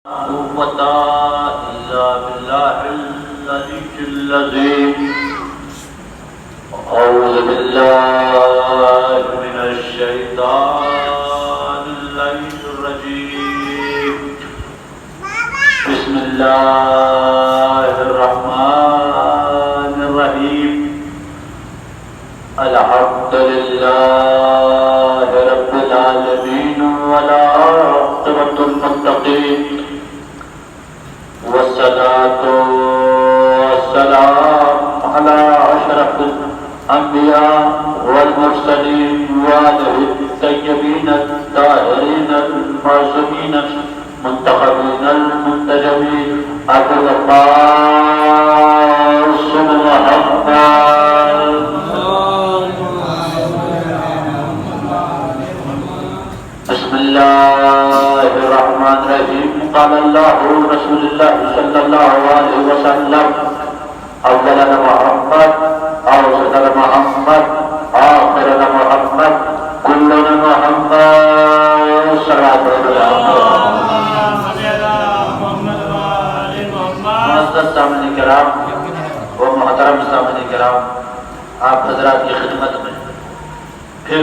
قوة إلا بالله العلي العظيم. أعوذ بالله من الشيطان اللعين الرجيم. بسم الله الرحمن الرحيم. الحمد لله رب العالمين والعاقبة للمتقين والصلاة والسلام على أشرف الأنبياء والمرسلين وآله الطيبين الطاهرين المعصومين المنتخبين المنتجبين أبو العباس محمد. بسم الله الرحمن الرحيم. قال الله رسول الله صلى الله عليه وسلم: أولنا محمد، أوسطنا محمد، آخرنا محمد، كلنا محمد. صلوات الله. معزز سامعین کرام و محترم سامعین کرام، آپ حضرات کی خدمت میں پھر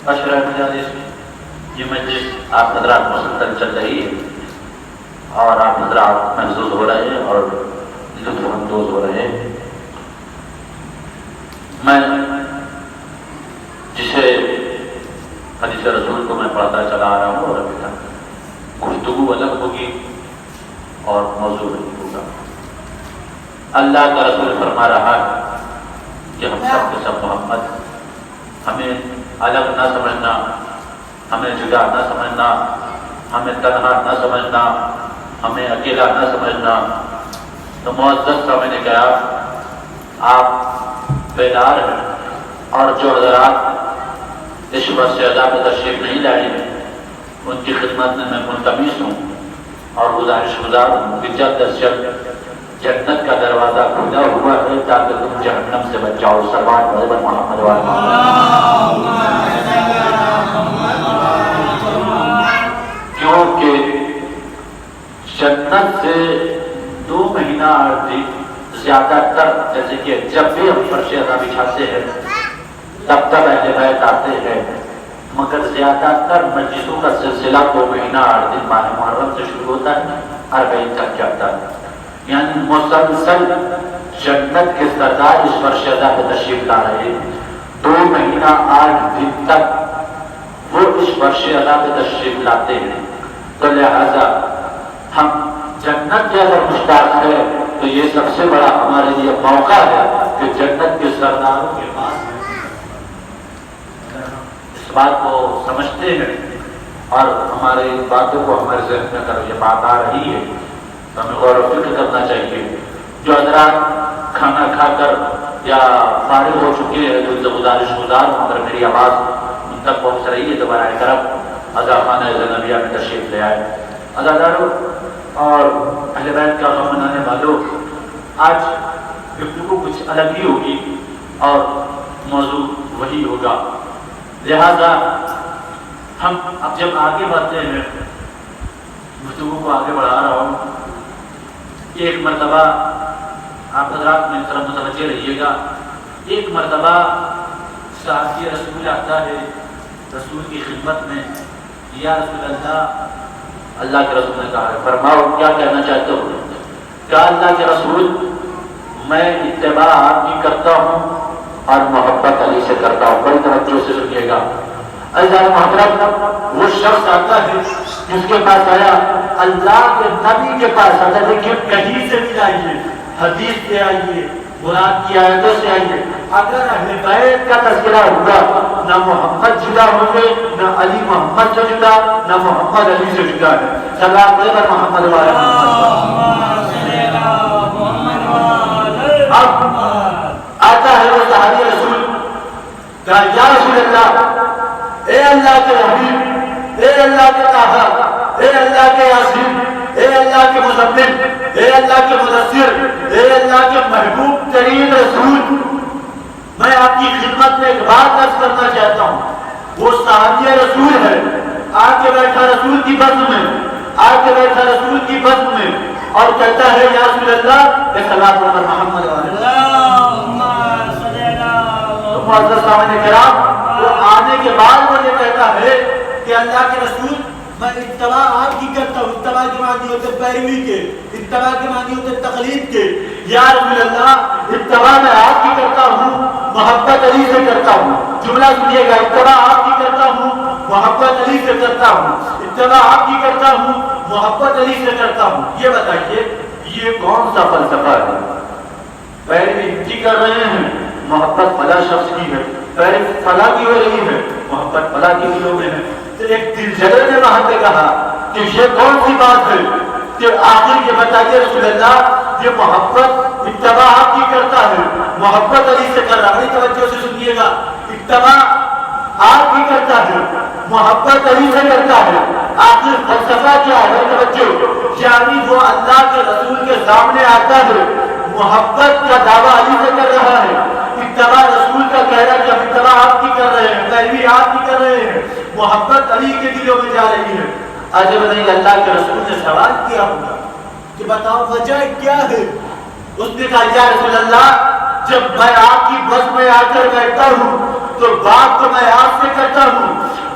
عشرہ مجالس یہ مجلس آپ حضرات مسلسل چل رہی ہے اور آپ حضرات محظوظ ہو رہے ہیں اور لطف اندوز ہو رہے ہیں. میں جسے حدیث رسول کو میں پڑھتا چلا آ رہا ہوں اور ابھی تک گفتگو الگ ہوگی اور موضوع نہیں ہوگا. اللہ کا رسول فرما رہا ہے کہ ہم سب کے سب محمد، ہمیں الگ نہ سمجھنا، ہمیں جدا نہ سمجھنا، ہمیں تنہا نہ سمجھنا، ہمیں اکیلا نہ سمجھنا. تو معزز سامعین کرام، آپ بیدار ہیں اور جو حضرات اس وقت سے عذاب تشریف نہیں لائے ہیں ان کی خدمت میں ملتمس ہوں اور گزارش گزار ہوں کہ جلد از جلد جنت کا دروازہ کھلا ہوا ہے تاکہ تم جہنم سے بچ جاؤ. صلوات محمد وعلی کیونکہ جنت سے 2 مہینہ عرضی زیادہ تر، جیسے کہ جب بھی ہم فرش عذاب بچھاتے ہیں تب تک اہل بیت آتے ہیں، مگر زیادہ تر مجلسوں کا سلسلہ 2 مہینہ 8 دن ماہ محرم سے شروع ہوتا ہے، 40 تک جاتا ہے. یعنی مسلسل جنت کے سردار اس فرش عذاب پہ تشریف لا رہے ہیں. 2 مہینہ 8 دن تک وہ اس فرش عذاب پہ تشریف لاتے ہیں. تو لہذا ہم جنت کے اگر مشتاق ہے تو یہ سب سے بڑا ہمارے لیے موقع ہے کہ جنت کے سرداروں کے پاس اس بات کو سمجھتے ہیں اور ہماری باتوں کو ہمارے ذہن میں اگر یہ بات آ رہی ہے تو ہمیں غور و فکر کرنا چاہیے. جو حضرات کھانا کھا کر یا فارغ ہو چکے ہیں جو گزارش گزار ہوں اگر میری آواز ان تک پہنچ رہی ہے تو براہ کرم عزاخانہ زینبیہ میں تشریف لے آئے. عزاداروں اور اہل بیت کا غم منانے والوں، آج گفتگو کچھ الگ ہی ہوگی اور موضوع وہی ہوگا. لہذا ہم اب جب آگے بڑھتے ہیں، گفتگو کو آگے بڑھا رہا ہوں، ایک مرتبہ آپ حضرات میں طرف متوجہ رہیے گا. ایک مرتبہ صحابی رسول آتا ہے رسول کی خدمت میں: یا رسول اللہ، اللہ کے رسول نے کہا ہے، فرماؤ کیا کہنا چاہتے ہو؟ کہا اللہ کے رسول، میں اتباع آپ کی کرتا ہوں اور محبت علی سے کرتا ہوں. بڑی توجہ سے سنیے گا. عزیزان محترم، وہ شخص آتا ہے جس کے پاس آیا، اللہ کے نبی کے پاس آتا ہے. دیکھیے کہیں سے بھی آئیے، حدیث سے آئیے، قرآن کی آیتوں سے آئیے، اگر اہل بیت کا تذکرہ ہوگا نہ محمد جدا ہوں گے، نہ علی محمد سے جدا، نہ محمد علی سے جدا ہے. صلوات محمد وعلی محمد. اب آتا ہے وہ صحابی رسول، کہا یا رسول اللہ، اے اللہ کے حبیب، اے اللہ کے طاہر، اے اللہ کے یاسین، اے اللہ کے مزمل، اے اللہ کے مدثر، اے اللہ کے محبوب ترین رسول، میں آپ کی خدمت میں ایک بات عرض کرنا چاہتا ہوں. وہ صحابی رسول ہے، آ کے بیٹھا رسول کی بزم میں آ کے بیٹھا رسول کی بس میں اور کہتا ہے یا رسول اللہ اے صلاۃ علی محمد معزز سامنے کرام، وہ آنے کے بعد وہ یہ کہتا ہے کہ اللہ کے رسول میں اتباع آپ کی کرتا ہوں. اتباع کے معنی ہوتے پیروی کے، اتباع کے معنی ہوتے تقلید کے. یا رسول اللہ اتباع میں آپ کی کرتا ہوں، محبت علی سے کرتا ہوں. جملہ سنیے گا، اتباع آپ کی کرتا ہوں، محبت علی سے کرتا ہوں. اتباع آپ کی کرتا ہوں، محبت علی سے کرتا ہوں. یہ بتائیے یہ کون سا فلسفہ ہے؟ پیروی کی کر رہے ہیں، محبت فلاں شخص کی ہے، پیروی فلاں کی ہو رہی ہے، محبت فلاں کے دلوں میں ہے. تو ایک دل جلے نے وہاں پہ کہا کہ یہ کون سی بات ہے کہ آخر یہ بتائیے رسول اللہ یہ محبت اتباع آپ کی کرتا ہے، محبت علی سے کر رہا. بڑی توجہ سے سنیے گا، اتباع آپ کی کرتا ہے، محبت علی سے کرتا ہے. آخر فلسفہ کیا ہے؟ توجہ، یعنی وہ اللہ کے رسول کے سامنے آتا ہے، محبت کا دعویٰ علی سے کر رہا ہے، اتباع رسول کا کہہ رہا ہے کہ ہم اتباع آپ کی کر رہے ہیں، پیروی آپ کی کر رہے ہیں، محبت علی کے دلوں میں جا رہی ہے. عجب نہیں، اللہ کے رسول نے سوال کیا ہوگا کہ بتاؤ وجہ کیا ہے؟ اس نے کہا یا رسول اللہ جب میں آپ کی بس میں آ کر بیٹھتا ہوں تو بات تو میں آپ سے کرتا ہوں،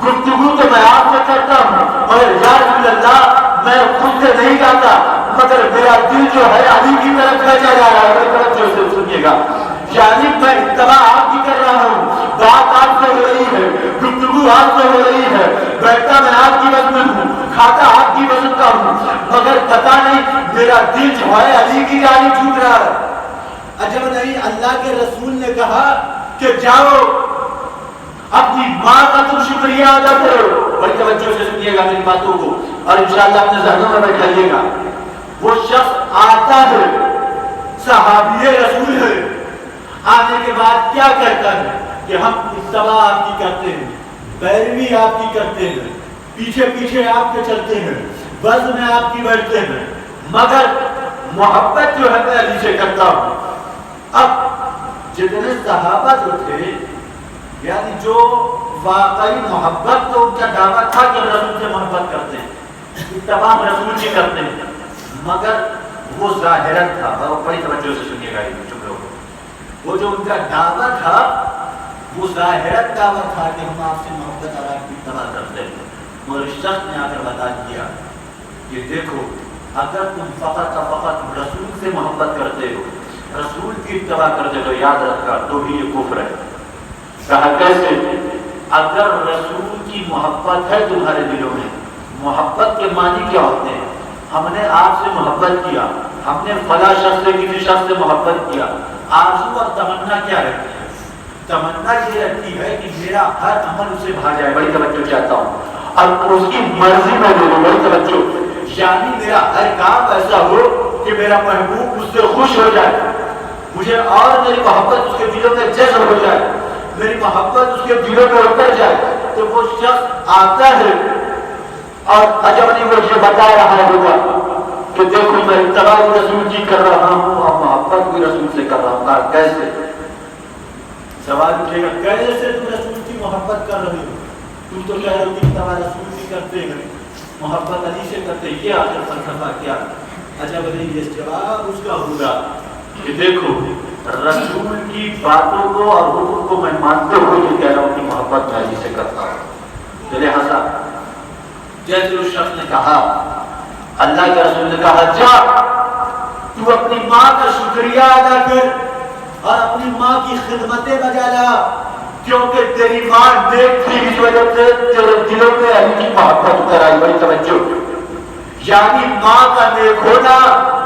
گفتگو تو میں آپ سے کرتا ہوں، مگر یا رسول اللہ میں خود سے نہیں جاتا، مگر میرا دل جو ہے علی کی طرف بھیجا جا رہا ہے. توجہ سے سنیے گا، یعنی میں اتباع آپ کی کر رہا ہوں، بات آپ سے ہو رہی ہے، گفتگو آپ سے ہو رہی ہے، بیٹھتا میں آپ کی بس میں ہوں، کھاتا آپ کی بس کا ہوں، مگر پتہ نہیں میرا دل جو ہے علی کی جانب جھک رہا ہے. عجب نہیں، اللہ کے رسول نے کہا کہ جاؤ اپنی ماں کا تم شکریہ ادا کرو. بڑی توجہ سے سنیے گا میری باتوں کو اور انشاءاللہ اپنے ذہنوں میں بیٹھائیے گا. وہ شخص آتا ہے، صحابی رسول ہے، آنے کے بعد کیا کہتا ہے کہ ہم اتباع آپ کی کرتے ہیں، پیروی آپ کی کرتے ہیں، پیچھے پیچھے آپ کے چلتے ہیں، بس میں آپ کی بیٹھتے ہیں، مگر محبت جو ہے میں علی سے کرتا ہوں. اب جتنے صحابہ جو تھے، یعنی جو واقعی محبت تو ان کا دعویٰ تھا کہ رسول سے محبت کرتے ہیں، اتباع رسول کی کرتے ہیں، مگر وہ ظاہراً تھا. اور بڑی توجہ سے سنیے گا یہ چپ رہو، وہ جو ان کا دعویٰ تھا وہ ظاہراً دعویٰ تھا کہ ہم آپ سے محبت اور آپ کی اتباع کرتے ہیں، مگر اس شخص نے آ کر بتا دیا کہ دیکھو اگر تم فقط فقط رسول سے محبت کرتے ہو، رسول کی اتباع کرتے ہو، یاد رکھا تو بھی یہ کفر ہے. کہا کیسے؟ اگر رسول کی محبت ہے تمہارے دلوں میں، محبت کے معنی کیا ہوتے ہیں؟ ہم نے آپ سے محبت کیا، ہم نے فلاں شخص سے کسی شخص سے محبت کیا. آرزو اور تمنا کیا رہتی ہے؟ تمنا یہ رہتی ہے کہ میرا ہر عمل اسے بھا جائے. بڑی توجہ چاہتا ہوں اور اس کی مرضی میں دے دوں. بڑی توجہ، یعنی میرا ہر کام ایسا ہو کہ میرا محبوب اس سے خوش ہو جائے، مجھے اور میری محبت اس کے دلوں میں جذب ہو جائے، میری محبت اس کے دلوں میں اتر جائے. تو وہ شخص آتا ہے اور عجب نہیں وہ یہ بتا رہا ہوگا کہ دیکھو میں اتباع رسول کی کر رہا ہوں اور محبت بھی رسول سے کر رہا ہوں. کہا کیسے؟ سوال اٹھے گا کیسے تم رسول کی محبت کر رہے ہو؟ تم تو کہہ رہے ہو کہ اتباع رسول کی کرتے ہیں، محبت علی سے کرتے ہیں. یہ آخر فلسفہ کیا؟ عجب نہیں، یہ جواب اس کا ہوگا کہ دیکھو رسول کی باتوں کو اور حکم کو میں مانتے ہوئے یہ کہہ رہا ہوں کہ محبت میں علی سے کرتا ہوں. لہٰذا جیسے اس شخص نے کہا، اللہ کے رسول نے کہا جا تو اپنی ماں کا شکریہ ادا کر اور اپنی ماں کی خدمتیں بجا لا، کیونکہ تیری ماں نیک تھی، اس وجہ سے تیرے دلوں میں علی کی محبت اتر آئی. بڑی توجہ، یعنی ماں کا نیک ہونا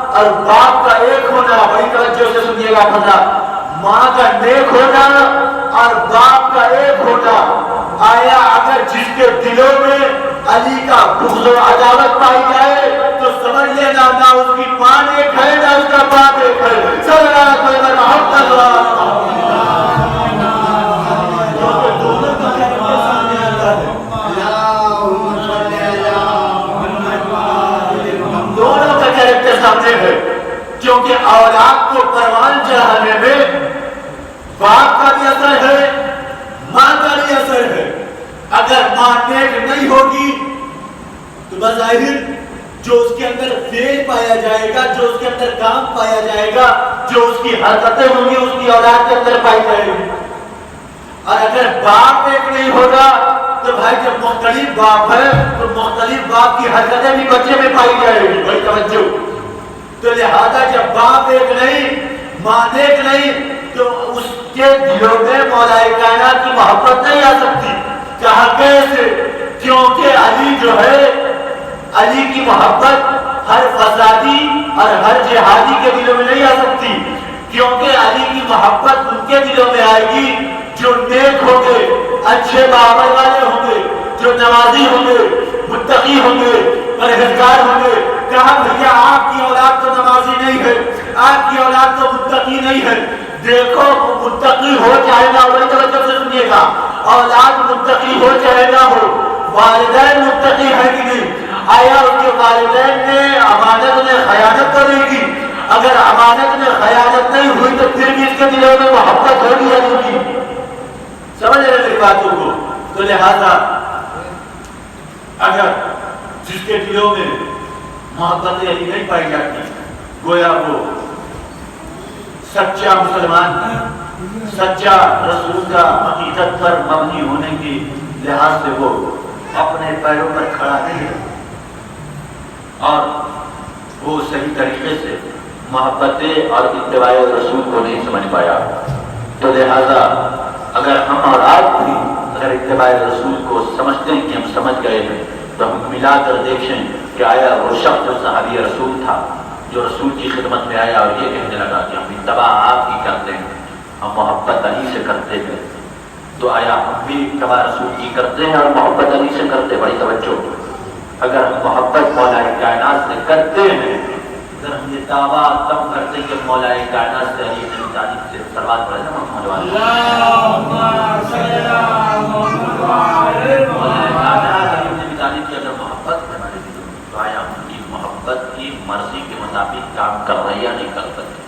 اور باپ کا ایک ہونا. بڑی توجہ سے سنیے گا بھلا، ماں کا نیک ہونا اور باپ کا ایک ہونا. آیا اگر جس کے دلوں میں علی کا بغض و عداوت پائی جائے تو سمجھ لینا نہ اس کی ماں نیک ہے نہ اس کا باپ ایک ہے. صلی اللہ علیہ وسلم دونوں کا کیریکٹر سامنے آتا ہے، دونوں کا کیریکٹر سامنے ہے. کیونکہ اولاد کو پروان چڑھانے میں باپ کا بھی اثر ہے، ماں کا بھی اثر ہے. اگر ماں نیک نہیں ہوگی تو بظاہر جو اس کے اندر فعل پایا جائے گا، جو اس کے اندر کام پایا جائے گا، جو اس کی حرکتیں ہوں گی اس کی اولاد کے اندر پائی جائے گی۔ اور اگر باپ ایک نہیں ہوگا تو بھائی جب مختلف باپ ہے تو مختلف باپ کی حرکتیں بھی بچے میں پائی جائے گی۔ بھائی توجہ، تو لہذا جب باپ ایک نہیں، ماں ایک نہیں، تو اس کے دلوں میں مولا کائنات کی محبت نہیں آ سکتی۔ کہا کیسے؟ کیونکہ علی جو ہے، علی کی محبت ہر فسادی اور ہر جہادی کے دلوں میں نہیں آ سکتی، کیونکہ علی کی محبت ان کے دلوں میں آئے گی جو نیک ہوں گے، اچھے باور والے ہوں گے، جو نمازی ہوں گے، متقی ہوں گے، پرہیزگار ہوں گے۔ کہا بھیا آپ کی اولاد تو نمازی نہیں ہے، آپ کی اولاد تو متقی نہیں ہے۔ دیکھو متقی ہو چاہے نہ ہو، توجہ سے سنیے گا، اولاد متقی ہو چاہے نہ ہو، والدین متقی ہے کہ نہیں؟ آیا اس کے والدین نے امانت نے خیانت تو نہیں کی؟ اگر امانت میں خیانت نہیں ہوئی تو پھر بھی اس کے دلوں میں محبت ہوگی یا نہیں کی؟ سمجھ رہے میری باتوں کو؟ تو لہذا اگر جس کے دلوں میں محبت علی نہیں پائی جاتی، گویا وہ سچا مسلمان ہے، سچا رسول کا حقیقت پر مبنی ہونے کے لحاظ سے وہ اپنے پیروں پر کھڑا نہیں ہے اور وہ صحیح طریقے سے محبت اور اتباع رسول کو نہیں سمجھ پایا۔ تو لہذا اگر ہم اور آپ بھی اگر اتباع رسول کو سمجھتے ہیں کہ ہم سمجھ گئے ہیں تو ہم ملا کر دیکھیں کہ آیا وہ شخص جو صحابی رسول تھا، جو رسول کی خدمت میں آیا اور یہ کہنے لگا کہ ہم اتباع آپ کی کرتے ہیں، ہم محبت علی سے کرتے ہیں، تو آیا ہم بھی اتباع رسول کی کرتے ہیں اور محبت علی سے کرتے ہیں؟ بڑی توجہ، اگر ہم محبت مولا کائنات سے کرتے ہیں، اگر ہم یہ دعویٰ تب کرتے ہیں کہ مولا کائنات سے علی نے تعریف سے سلوات پڑھے نا محمد والی تعریف کی اگر محبت ہمارے دلوں میں، تو آیا ہم کی محبت کی مرضی کے مطابق کام کر رہے یا نہیں کر سکتے؟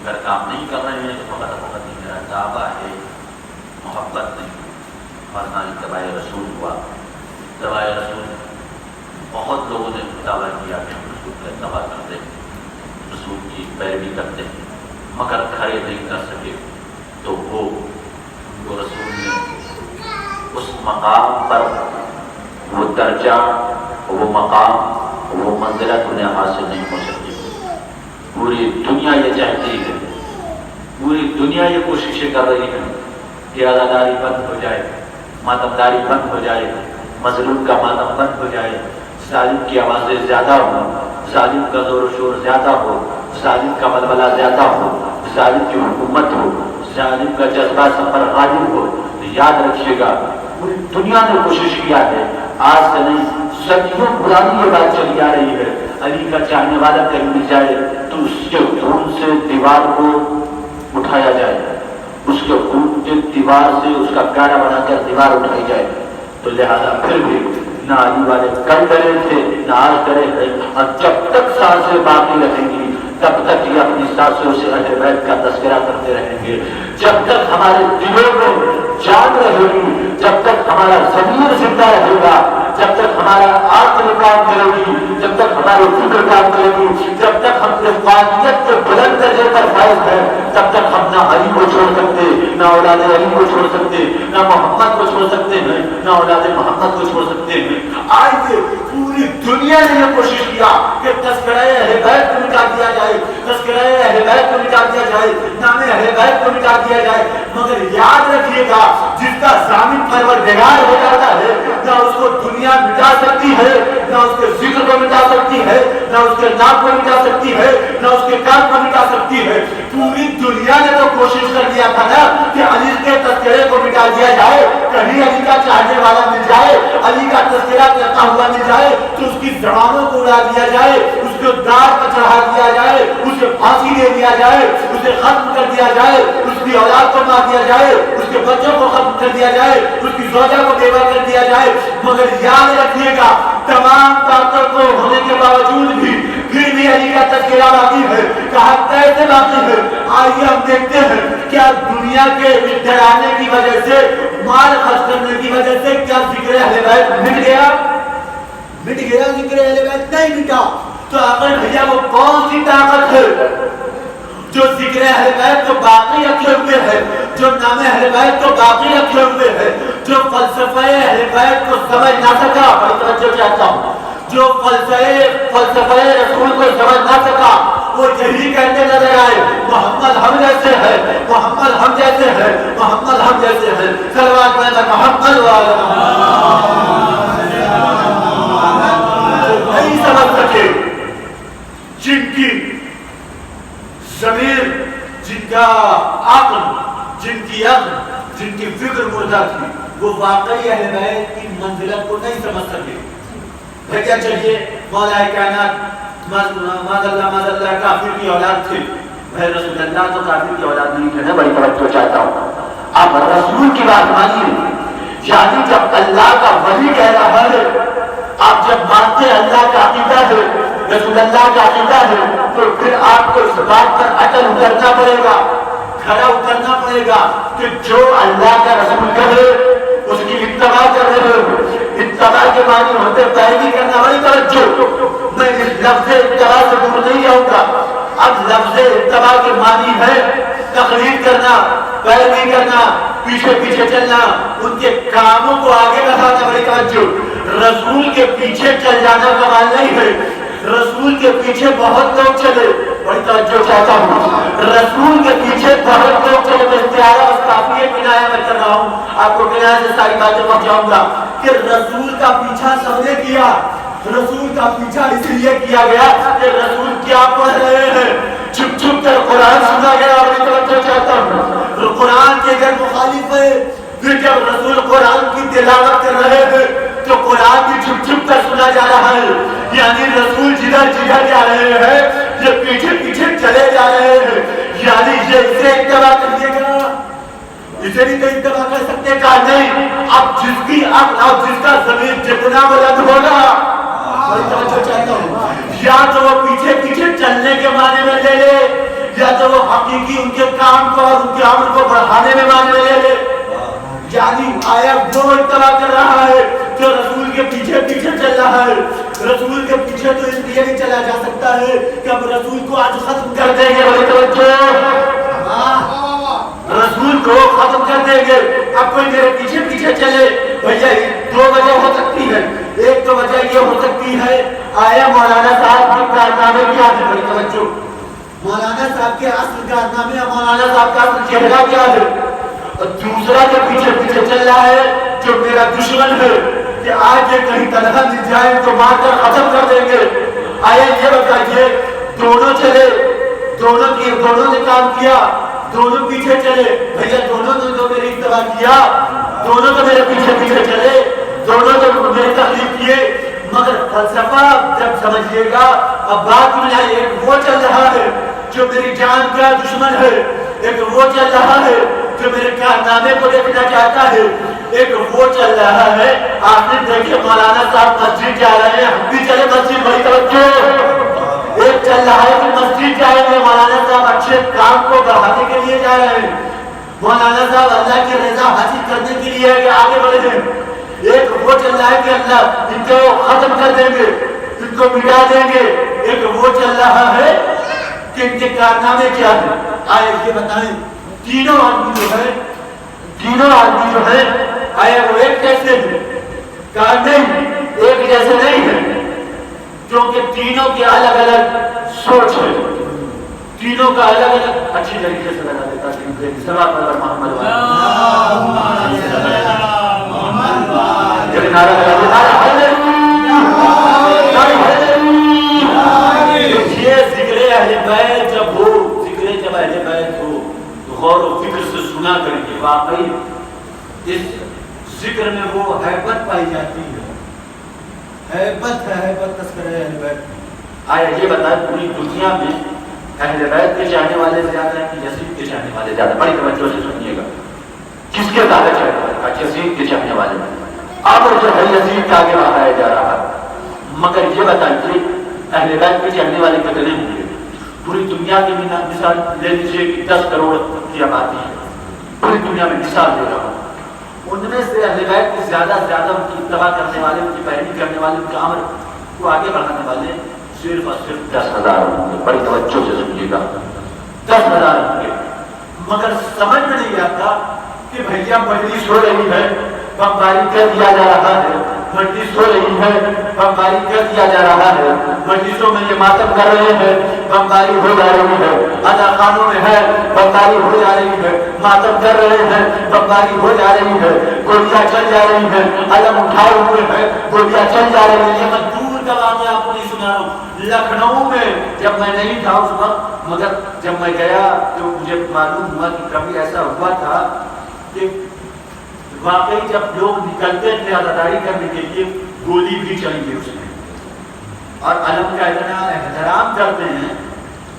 اگر کام نہیں کر رہے ہیں تو فقط میرا دعویٰ ہے محبت نہیں، ورنہ اتباع رسول ہوا۔ اتباع رسول بہت لوگوں نے دعویٰ کیا کہ ہم رسول کا اتباع کرتے ہیں، رسول کی پیروی کرتے ہیں، مگر کھڑے نہیں کر سکے، تو وہ رسول نے اس مقام پر وہ درجہ، وہ مقام، وہ منزلت انہیں حاصل نہیں ہو سکتی۔ پوری دنیا یہ چاہتی ہے، پوری دنیا یہ کوششیں کر رہی ہے کہ عزاداری بند ہو جائے، ماتمداری بند ہو جائے، مظلوم کا ماتم بند ہو جائے، ظالم کی آوازیں زیادہ ہو، ظالم کا زور و شور زیادہ ہو، ظالم کا بلبلہ زیادہ ہو، ظالم کی حکومت ہو، ظالم کا جذبہ سب پر غالب ہو۔ یاد رکھیے گا پوری دنیا نے کوشش کیا ہے، آج سے نہیں صدیوں پرانی یہ بات چلی آ رہی ہے، علی کا چاہنے والا کہیں مل جائے تو اس کے خون سے دیوار کو اٹھایا جائے، اس کے خون کے دیوار سے اس کا گاڑا بنا کر دیوار اٹھائی جائے۔ تو لہذا پھر بھی نہ علی والے کل کرے تھے نہ آج کرے تھے، اور جب تک سانسیں باقی رہیں گی تب تک یہ اپنی سانسوں سے اہل بیت کا تذکرہ کرتے رہیں گے۔ جب تک ہمارے دلوں میں جان رہے گی، جب تک ہمارا ضمیر زندہ رہے گا، جب تک ہمارا عقل کام کرے گی، جب تک ہماری فکر کام کرے گی، جب تک ہم رفاقیت کے بلند درجے پر فائز ہیں، تب تک ہم نہ علی کو چھوڑ سکتے، نہ اولاد علی کو چھوڑ سکتے، نہ محمد کو چھوڑ سکتے ہیں، نہ اولاد محمد کو چھوڑ سکتے ہیں۔ آئیے پوری دنیا نے یہ کوشش کیا کہ تذکرہ اہل بیت کو مٹا دیا جائے، تذکرہ اہل بیت کو مٹا دیا جائے، نام اہل بیت کو مٹا دیا جائے، مگر یاد رکھیے گا جس کا ضامن پروردگار ہو جاتا ہے نہ اس کو دنیا مٹا سکتی ہے، نہ اس کے ذکر کو مٹا سکتی ہے، نہ اس کے نام کو مٹا سکتی ہے، نہ اس کے کام کو مٹا سکتی ہے۔ پوری دنیا نے تو کوشش کر لیا تھا نا کہ علی کے تذکرے کو مٹا دیا جائے، کہیں علی کا چاہنے والا مل جائے، علی کا تذکرہ کرتا ہوا مل جائے تو اس کی زبانوں کو اڑا دیا جائے، اس کو دار پر چڑھا دیا جائے، اسے پھانسی دے دیا جائے، اسے ختم کر دیا جائے، اس کی اولاد کو مار دیا جائے، اس کے بچوں کو ختم کر دیا جائے، اس کی زوجہ کو بیوہ کر دیا جائے۔ مگر یاد رکھیے گا تمام طاقت کو ہونے کے باوجود بھی پھر بھی علی کا تذکرہ باقی ہے۔ کہا کیسے باقی ہے؟ آئیے ہم دیکھتے ہیں کیا دنیا کے ڈرانے کی وجہ سے، مال خرچ کرنے کی وجہ سے کیا ذکر اہل بیت مٹ گیا؟ مٹ گیا ذکر اہل بیت نہیں مٹا. تو آخر بھیا وہ کون سی طاقت ہے جو ذکر اہل بیت کو باقی رکھے ہوئے ہے, جو نام اہل بیت کو باقی رکھے ہوئے ہے, جو فلسفہ اہل بیت کو سمجھ نہ سکا. بڑی توجہ چاہتا ہوں, جو فلسفہ رسول کو سمجھ نہ سکا وہ یہی کہتے نظر آئے محمد ہم جیسے ہے, محمد ہم جیسے ہے, محمد ہم جیسے ہے. صلوات پڑھنا محمد نہیں سمجھ سکے جن کی ضمیر, جن کا عقل, جن کی عقل, جن کی فکر مردہ تھی, وہ واقعی اہل بیت کی منزلت کو نہیں سمجھ سکے. بھیا چلیے مولا کائنات ماذ اللہ کافر کی اولاد تھے. بھائی رسول اللہ تو کافر کی اولاد نہیں تھے نا. بڑی توجہ چاہتا ہوں, آپ رسول کی بات مانیے. یعنی جب اللہ کا ولی کہہ رہا ہے, آپ جب مانتے اللہ کا عقیدہ ہے, رسول اللہ کا عقیدہ ہے, تو پھر آپ کو اس بات پر اٹل اترنا پڑے گا, کھڑا اترنا پڑے گا کہ جو اللہ کا رسول کہے اس کی اتباع کر رہے ہو. اتباع کے معنی ہوتے پیروی کرنا. بڑی توجہ, میں اس لفظ اتباع سے دور نہیں جاؤں گا. اب لفظ اتباع کے معنی ہے تقلید کرنا, پیروی کرنا, پیچھے پیچھے چلنا, ان کے کاموں کو آگے بڑھانا. بڑی توجہ, رسول کے پیچھے چل جانا کمال نہیں ہے. رسول کے پیچھے بہت لوگ چلے. بڑی توجہ چاہتا ہوں, رسول کے پیچھے بہت لوگ چلے. میں استعارہ بس کافی ہے, کنایا میں کر رہا ہوں, آپ کو کنایا سے ساری باتیں پہنچاؤں گا کہ رسول کا پیچھا سب نے کیا. رسول کا پیچھا اس لیے کیا گیا کہ رسول کیا پڑھ رہے ہیں, چھپ چھپ کر قرآن سنا گیا. بڑی توجہ چاہتا ہوں, قرآن کے اگر مخالف ہے, پھر جب رسول قرآن کی تلاوت کر رہے ہیں تو قرآن بھی چھپ چھپ کر سنا جا رہا ہے. یعنی رسول جدھر جدھر جا رہے ہیں یہ پیچھے پیچھے چلے جا رہے ہیں. یعنی یہ اسے اتباع کریے گا, اسے بھی تو اتباع کر سکتے کا نہیں. اب جس کی عقل اور جس کا ضمیر جتنا بلند ہوگا, یا تو وہ پیچھے پیچھے چلنے کے معنی میں لے لے, یا تو وہ حقیقی ان کے کام کو اور ان کے عمل کو بڑھانے میں معنی میں لے لے. یعنی آیا وہ اتباع کر رہا ہے جو رسول کے پیچھے پیچھے چل رہا ہے. رسول کے پیچھے تو اس لیے نہیں چلا جا سکتا ہے کہ اب رسول کو آج ختم کر دیں گے. رسول کو ختم کر دیں گے, اب کوئی میرے پیچھے پیچھے چلے. بھیا دو وجہ ہو سکتی ہے. ایک تو وجہ یہ ہو سکتی ہے آیا مولانا صاحب کے کارنامے کیا ہے. بڑی توجہ, مولانا صاحب کے اصل کارنامے, مولانا صاحب کا اصل چہرہ کیا ہے. اور دوسرا جو پیچھے پیچھے چل رہا ہے جو میرا دشمن ہے کہ آج یہ کہیں تنہا مل جائے تو مار کر ختم کر دیں گے. آیا یہ بتائیے, دونوں چلے, دونوں نے کام کیا, دونوں پیچھے چلے. بھیا دونوں نے جو میری اتباع کیا, دونوں تو میرے پیچھے پیچھے چلے, دونوں تو میری تخلیق کیے. مگر فلسفہ جب سمجھیے گا, اب بات میں آئی, ایک وہ چل رہا ہے جو میری جان کا دشمن ہے, ایک وہ چل رہا ہے جو میرے کارنامے کو دیکھنا چاہتا ہے, ایک وہ چل رہا ہے. آپ نے دیکھے مولانا صاحب مسجد جا رہے ہیں, ہم بھی چلے مسجد. بڑی توجہ, ایک چل رہا ہے کہ مسجد جائیں گے, مولانا صاحب اچھے کام کو بڑھانے کے لیے جا رہے ہیں, مولانا صاحب اللہ کی رضا حاصل کرنے کے لیے آگے بڑھے ہیں. ایک وہ چل رہا ہے کہ اللہ ان کو ختم کر دیں گے, ان کو مٹا دیں گے. ایک وہ چل رہا ہے کہ ان کے کارنامے کیا ہیں. آئے یہ بتائیں, تینوں آدمی جو ہے آیا وہ ایک جیسے ہیں کار نہیں, ایک جیسے نہیں ہے, کیونکہ تینوں کی الگ الگ سوچ ہے, تینوں کا الگ الگ. اچھی طریقے سے لگا دیتا ہے صلوات علی محمد. یہ ذکر اہل بیت جب ہو, جب اہل بیت ہو تو غور و فکر سے سنا کریے. واقعی اس ذکر میں وہ حیبت پائی جاتی ہے, حیبت ہے, حیبت تذکرہ اہل بیت. آیا یہ بتائیں پوری دنیا میں اہل بیت کے چاہنے والے زیادہ ہیں کہ یزید کے چاہنے والے زیادہ؟ بڑی توجہ سے سنیے گا, کس کے زیادہ چاہنے والے؟ یزید کے چاہنے والے. اب جو ہے یزید کا آگے بڑھایا جا رہا ہے. مگر یہ بتائیے اہل بیت کے چاہنے والے کتنے ہوں گے؟ پوری دنیا کی مثال لے لیجیے کہ 10 کروڑ کی آبادی ہے, پوری دنیا میں مثال دے رہا ہوں. ان میں سے اہل بیت کے زیادہ ان کی اتباع کرنے والے, ان کی پیروی کرنے والے, ان کا عمل وہ آگے بڑھانے والے صرف اور صرف 10,000 ہوں گے. بڑی توجہ سے سنیے گا. 10,000 ہوں گے. مگر سمجھ میں نہیں آتا کہ بھیا مجلس ہو رہی ہے, بمباری کر دیا جا رہا ہے, مجلس ہو رہی ہے, بمباری کر دیا جا رہا ہے, مجلسوں میں یہ ماتم کر رہے ہیں, بمباری ہو جا رہی ہے, ادا خانوں میں ہے, بمباری ہو جا رہی ہے, ماتم کر رہے ہیں, بمباری ہو جا رہی ہے, گولیاں چل جا رہی ہیں, علم اٹھائے ہوئے ہیں, گولیاں چل جا رہی ہیں. میں دور کا واقعہ آپ کو نہیں سنا رہا ہوں. لکھنؤ میں جب میں نہیں تھا اس وقت, مگر جب میں گیا تو مجھے معلوم ہوا کہ کبھی ایسا ہوا تھا کہ واقعی جب لوگ نکلتے تھے عزاداری کرنے کے لیے گولی بھی چلی گئی اس میں, اور علم کا اتنا احترام کرتے ہیں,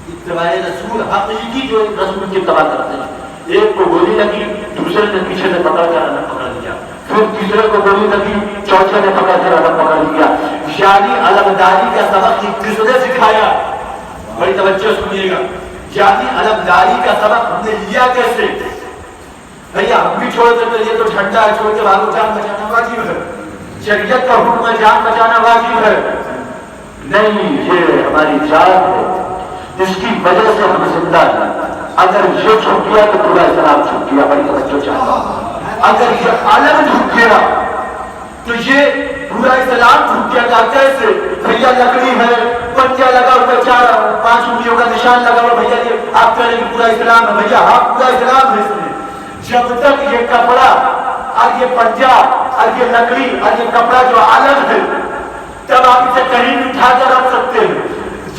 اتباع رسول حقیقی جو رسول کی اتباع کرتے ہیں. ایک کو گولی لگی, دوسرے نے پیچھے سے پکڑ کر علم پکڑ لیا, پھر تیسرے کو گولی لگی, چوتھے نے پکڑ کر علم پکڑ لیا. یعنی علمداری کا سبق کس نے سکھایا؟ بڑی توجہ سنیے گا. یعنی علمداری کا سبق ہم نے لیا کیسے؟ بھیا ہم بھی چھوڑ دیتے, یہ تو جھنڈا ہے, چھوڑ کے بھاگو, جان بچانا واجب ہے, شریعت کا حکم ہے, جان بچانا واجب ہے. نہیں, یہ ہماری جان ہے, اس کی وجہ سے ہم زندہ ہیں. اگر یہ چھوٹ گیا تو پورا اسلام چھوٹ گیا. بڑی توجہ چاہتا ہوں. اگر یہ عالم چھوٹ گیا تو یہ پورا اسلام چھوٹ گیا. کیسے؟ بھیا لکڑی ہے, پنجہ لگا ہوا, 4-5 انگلیوں کا نشان لگا ہوا, بھیا یہ آپ کہہ رہے ہیں پورا اسلام ہے. بھیا ہاں پورا اسلام ہے. اس میں جب تک یہ کپڑا اور یہ پنجہ اور یہ لکڑی اور یہ کپڑا جو عالم ہے, تب آپ اسے کہیں بھی اٹھا کر رکھ سکتے ہیں.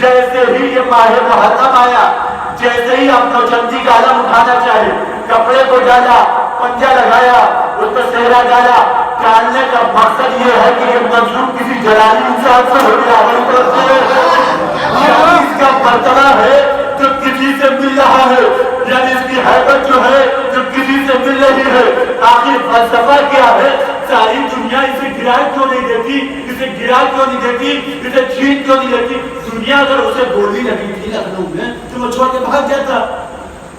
جیسے ہی یہ ماہ محرم آیا, جیسے ہی آپ نوچندی کا عالم اٹھانا چاہے, کپڑے کو ڈالا, پنجہ لگایا, اس پر صحرا ڈالا. ڈالنے کا مقصد یہ ہے کہ یہ منظور کسی جلالی انسان سے ہو گیا. اس کا مرتبہ ہے جو کسی سے مل رہا ہے, یعنی اس کی حیبت جو ہے جو کسی سے مل رہی ہے. آخر فلسفہ کیا ہے؟ ساری دنیا اسے گرا کیوں نہیں دیتی, اسے گرا کیوں نہیں دیتی, اسے چھین کیوں نہیں دیتی؟ دنیا اگر اسے گولی لگی تھی لکھنؤ میں تو وہ چھوڑ کے بھاگ جاتا.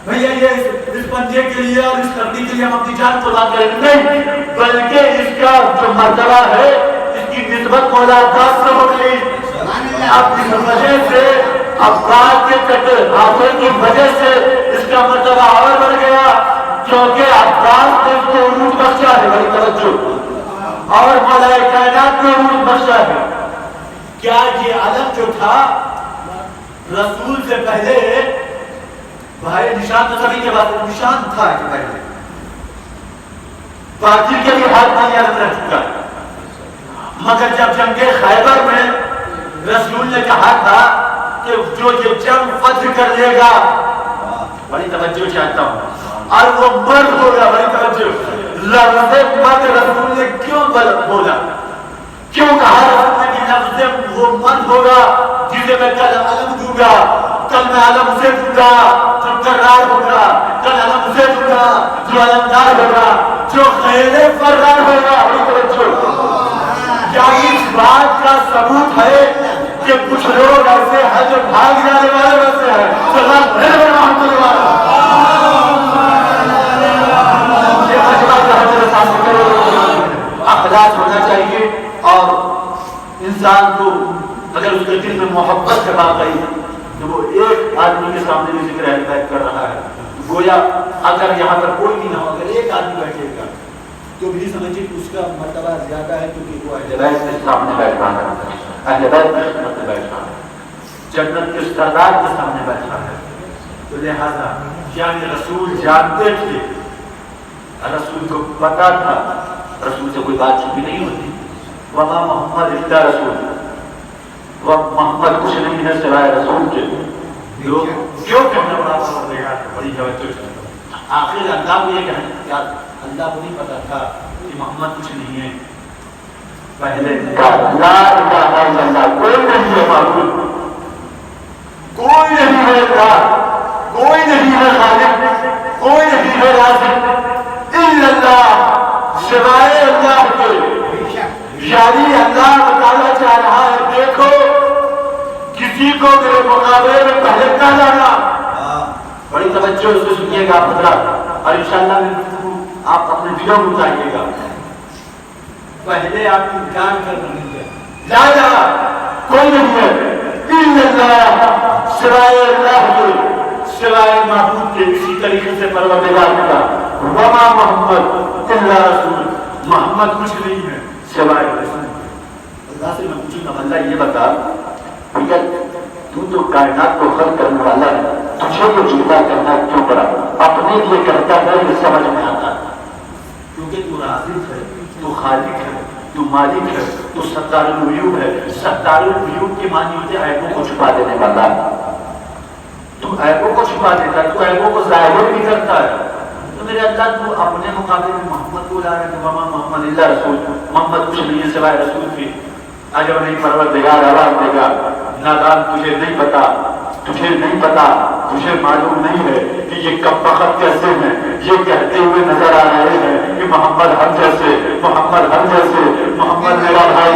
بھیا یہ اس پنجے کے لیے اور اس لکڑی کے لیے ہم اپنی جان کو بات کریں نہیں, بلکہ اس کا جو مرتبہ ہے اس کی نسبت مولا عباس سے ہو گئی. اب اس وجہ سے عباس کے کٹے ہاتھوں کی وجہ سے اس کا مرتبہ اور بڑھ گیا, کیونکہ عباس نے اس کو عروج بخشا ہے. بڑی توجہ, اور مولا کائنات نے عروج بخشا ہے. کیا یہ علم جو تھا رسول سے پہلے بھائی نشان تو سبھی کے بعد نشان تھا پہلے, باقی کے لیے ہاتھ میں علم رہ چکا ہے. مگر جب جنگ خیبر میں رسول نے کہا تھا کہ جو یہ جنگ فتح کر لے گا, بڑی توجہ چاہتا ہوں, اور وہ مرد ہوگا. بڑی توجہ, لفظ مرد رسول نے کیوں بولا, کیوں کہا رسول نے کہ لفظ وہ مرد ہوگا جسے میں کل علم دوں گا, کل میں علم اسے دوں گا جو کرار ہوگا, کل علم اسے دوں گا جو علمدار ہوگا, جو خیل فرار ہوگا. بڑی توجہ, کیا اس بات کا ثبوت ہے کہ کچھ لوگ ایسے ہیں جو بھاگ جانے والے ویسے ہیں. اخلاص ہونا چاہیے, اور انسان کو اگر اس کے دل میں محبت کا واقعی تو وہ ایک آدمی کے سامنے بھی ذکر اہل کر رہا ہے, گویا اگر یہاں پر کوئی بھی نہ ہو, اگر ایک آدمی بیٹھے گا تو بھی سمجھے کہ اس کا مرتبہ زیادہ ہے, کیونکہ وہ اہل بیت کے سامنے بیٹھا ہے, اہل بیت کے سامنے بیٹھا ہے, جنت کے سردار کے سامنے بیٹھا ہے. تو لہذا یعنی رسول جانتے تھے, رسول کو پتا تھا, رسول سے کوئی بات چھپی نہیں ہوتی. وما محمد الا رسول, وہ محمد کچھ نہیں ہے سوائے رسول کے. کیوں کہنا بڑا پڑا, بڑی توجہ. آخر اللہ کو یہ کہنا کیا, اللہ کو نہیں پتا تھا کہ محمد کچھ نہیں ہے. پہلے لا الہ الا اللہ, کوئی نہیں ہے معبود, کوئی نہیں ہے اللہ, کوئی نہیں ہے خالق, کوئی نہیں ہے رازق الا اللہ, سوائے اللہ کے. یعنی اللہ بتانا چاہ رہا ہے دیکھو کسی کو میرے مقابلے میں پہلے نہ لانا. بڑی توجہ سے سنیے گا حضرات, اور انشاءاللہ میں آپ اپنے دلوں میں اتاریے گا. پہلے آپ انکار کر رہے ہیں, لا سوائے اللہ کے، سوائے معبود کے، اسی طریقے سے پروردگار کا وما محمد الا رسول، محمد کچھ نہیں ہے سوائے رسول۔ اللہ سے میں پوچھوں گا اللہ یہ بتا بھیا تو کائنات کو خلق کرنے والا ہے، تجھے تو جھوٹا کرنا کیوں پڑا؟ اپنے لیے کرتا ہے یہ سمجھ میں آتا ہے، کیونکہ تو رازق ہے، تو خالق ہے، تو مالک ہے، تو ستار العیوب ہے۔ ستار العیوب کے معنی ہوتے ہیں عیبوں کو چھپا دینے والا، تو عیبوں کو چھپا دیتا ہے، تو عیبوں کو ظاہر بھی کرتا ہے۔ تو میرے اللہ تو اپنے مقابلے میں محمد کو لا رہے ہیں، وما محمد الا رسول، محمد کچھ نہیں ہے سوائے رسول کے۔ اگر نہیں پروردگار آواز دے گا نادان تجھے نہیں پتا، تجھے نہیں پتا، تجھے معلوم نہیں ہے کہ یہ کب وقت کیسے ہیں، یہ کہتے ہوئے نظر آ رہے ہیں کہ محمد ہم جیسے، محمد ہم جیسے، محمد میرا بھائی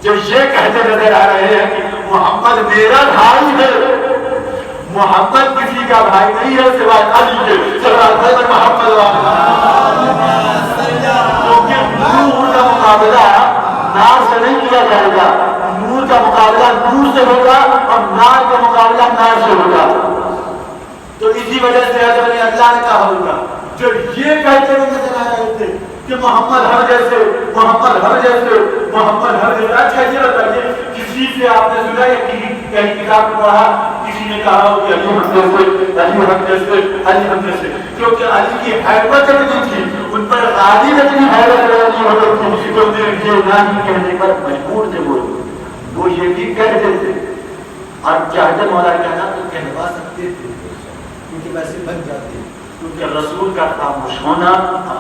جو یہ کہتے نظر آ رہے ہیں کہ محمد میرا بھائی ہے، محمد کسی کا بھائی نہیں ہے سوائے علی کے، سوائے محمد نور کا مقابلہ نار سے نہیں کیا جائے گا، نور کا مقابلہ نور سے ہوگا اور نار کا مقابلہ نار سے ہوگا۔ تو اسی وجہ سے حضرت علی اللہ نے کہا ہوگا جو یہ کہتے ہوئے نظر آ رہے تھے کہ محمد ہر جیسے، محمد ہر جیسے، محمد ہر جیسے۔ اچھا یہ بتائیے کسی سے آپ نے سنا یا کہیں کتاب میں پڑھا کسی نے کہا ہو کہ علی ہم جیسے، علی ہم جیسے، علی ہم جیسے؟ کیونکہ علی کی حیبت اتنی تھی، ان پر غالب اتنی حیبت رہی ہوتی تھی، تو یہ نہ ہی کہنے پر مجبور تھے وہ یہ بھی کہہ دیتے اور چاہتے مولا کہنا تو کہلوا سکتے تھے کیونکہ ویسے بن جاتے، کیونکہ رسول کا خاموش ہونا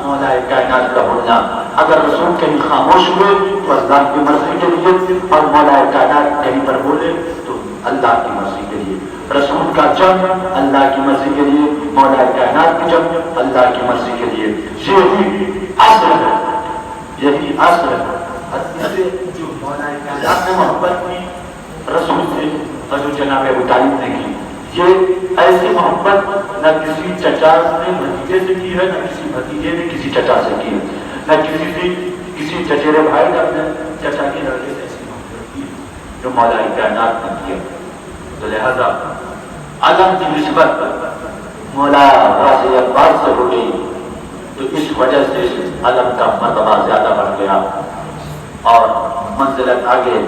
مولا کائنات کا ہونا۔ اگر رسول کہیں خاموش ہوئے تو اللہ کی مرضی کے لیے، اور مولا کائنات کہیں پر بولے تو اللہ کی مرضی کے لیے۔ رسول کا جنگ اللہ کی مرضی کے لیے، مولا کائنات کی جنگ اللہ کی مرضی کے لیے۔ یہی اصل ہے، یہی اصل ہے۔ جو مولا کائنات نے محبت کی رسول سے اور جو جناب ابو طالب نے کی، یہ ایسی محبت نہ کسی چچا نے بھتیجے سے کی ہے، نہ کسی بھتیجے نے کسی چچا سے کی ہے، نہ کسی چچیرے بھائی نے اپنے چچا کے لڑکے سے ایسی محبت کی جو مولا کائنات نے کیا۔ تو لہذا علم کی نسبت مولا غازی عباس سے ہو گئی، تو اس وجہ سے علم کا مرتبہ زیادہ بڑھ گیا اور منزلت آگے،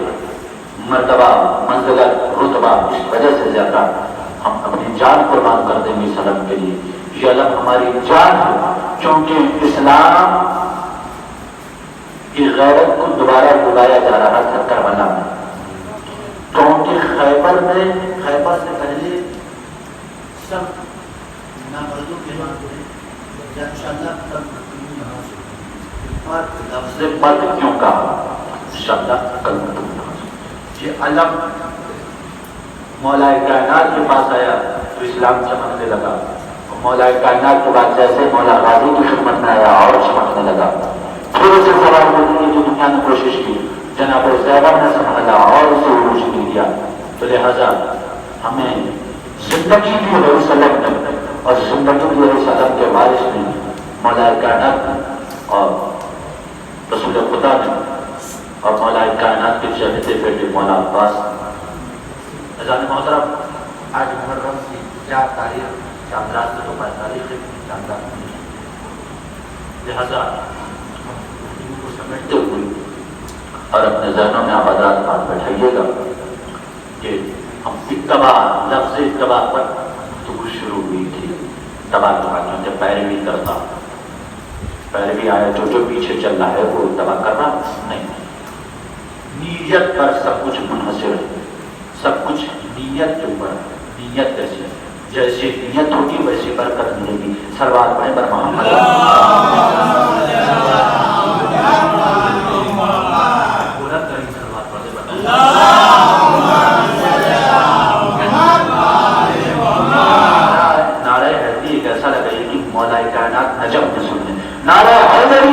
مرتبہ منزلت رتبہ اس وجہ سے زیادہ۔ ہم اپنی جان قربان کر دیں گے اس علم کے لیے۔ یہ علم ہماری جان ہے، کیونکہ اسلام کی غیرت کو دوبارہ بلایا جا رہا تھا کربلا میں، کیونکہ خیبر سے پہلے سب نامردوں کے ہاتھ میں انشاءاللہ لفظ مرد کیوں کہا؟ یہ علم مولا کائنات کے پاس آیا تو اسلام چمکنے لگا، مولا کائنات کے بعد جیسے مولا غازی کی خدمت میں آیا اور چمکنے لگا۔ پھر اسے سوال ہونے کی جو دنیا نے کوشش کی، جناب زیبر نے سنبھالا اور اسے عروج مل گیا۔ تو لہذا ہمیں زندگی دی ہے اس علم نے، اور زندگی دی ہے اس علم کے وارث نے، مولا کائنات نے اور رسول خدا نے اور مولا کائنات کے چہتے بیٹے مولا عباس۔ اذان محترم، آج محرم کی کیا تاریخ، چاندرات سے تو تاریخ ہے، چاندرات نہیں، لہذا ہم کو سمجھتے ہوئے اور اپنے ذہنوں میں آبادات بات بیٹھائیے گا کہ ہم اتباع، لفظ اتباع پر گفتگو شروع ہوئی تھی۔ اتباع کے معنی جب پیروی کرتا، پیروی آیا جو پیچھے چل رہا ہے وہ اتباع کرنا نہیں، نیت پر سب کچھ منحصر ہے، سب کچھ نیت کے اوپر، نیت کیسی، جیسی نیت ہوگی ویسی برکت ملے گی۔ سلوات پڑھیں بر محمد۔ بلند کریں سلوات پڑھیں بر نعرہ حیدری ایک ایسا لگا کہ مولا کائنات نجم نے سننے، نعرہ حیدری،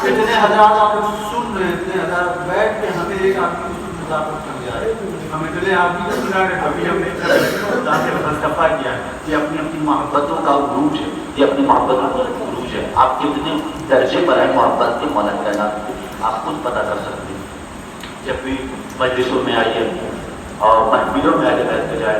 اتنے حضرات آپ لوگ سن رہے، اتنے حضرات بیٹھ کے ہمیں ایک آدمی کو مضافت کر دیا ہے، ہم اتنے آدمی کو سنا رہے، کبھی ہم نے فلسفہ کیا ہے، یہ اپنی محبتوں کا عروج ہے، یہ اپنی محبتوں کا عروج پوچھے آپ کتنے درجے پر ہیں محبت کے مولا کائنات آپ خود پتہ کر سکتے ہیں۔ جب بھی مجلسوں میں آئیے اور محفلوں میں آگے بیٹھ کے جائیں،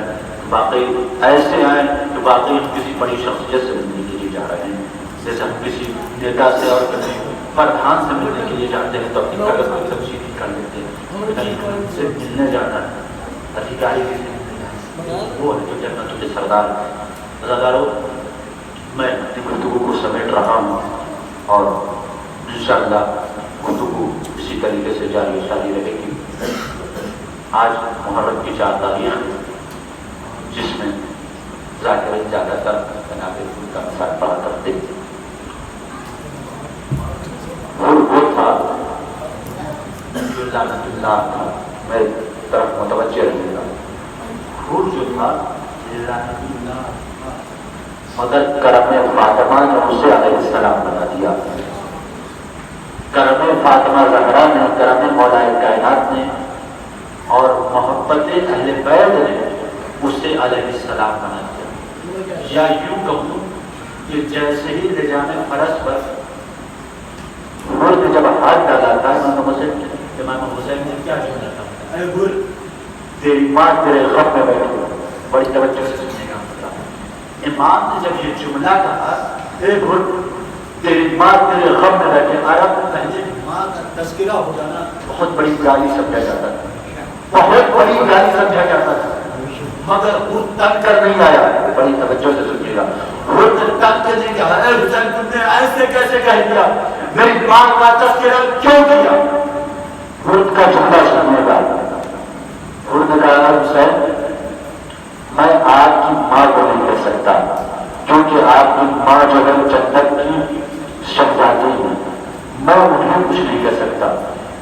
واقعی ایسے آئیں کہ واقعی ہم کسی بڑی شخصیت سے ملنے کے لیے جا رہے ہیں، جیسے ہم کسی نیتا سے اور کسی پردھان سے ملنے کے لیے جاتے ہیں تو اپنی کاغذ کی تفصیل کر لیتے ہیں، ان سے ملنے جانا ہے ادھیکاری سے ملنے جانا وہ ہے جو جنت کے سردار ہے۔ رضاکاروں، میں اپنی گفتگو کو سمیٹ رہا ہوں اور انشاءاللہ گفتگو اسی طریقے سے جاری و ساری رہے گی۔ آج محرم کی 4 تاریخ جس میں ذاکرین زیادہ تر جناب خود کا مثال پڑا کرتے وہ تھا جو لعنت اللہ تھا، میری طرف متوجہ رہے گا، حور جو تھا لعنت اللہ تھا، مگر کرم فاطمہ نے اسے علیہ السلام بنا دیا۔ کرم فاطمہ زہرا نے، کرم مولا کائنات نے اور محبت اہل بیت نے اسے علیہ السلام بنا دیا۔ یا یوں کہوں کہ جیسے ہی لجام فرس پر حور نے جب ہاتھ ڈالا تھا، امام حسین نے کیا جملہ تھا؟ اے حور تیری ماں تیرے غم میں بیٹھی، بڑی توجہ سے سننے کا مطلب امام نے جب یہ جملہ کہا اے حور تیری ماں تیرے غم میں بیٹھے، عرب پہلے ماں کا تذکرہ ہو جانا بہت بڑی گالی سمجھا جاتا تھا، بہت بڑی گالی سمجھا جاتا تھا، مگر وہ تنگ کر نہیں آیا، بڑی توجہ سے سنیے گا، وہ تنگ کر نہیں کہا اے حسین تم نے ایسے کیسے کہہ دیا، میری ماں کا تذکرہ کیوں کیا؟ خود کا جملہ سننے گا، خود نے کہا حسین میں آپ کی ماں کو نہیں کہہ سکتا کیونکہ آپ کی ماں جو ہے جنت کی شہزادی ہے، میں انہیں کچھ نہیں کہہ سکتا،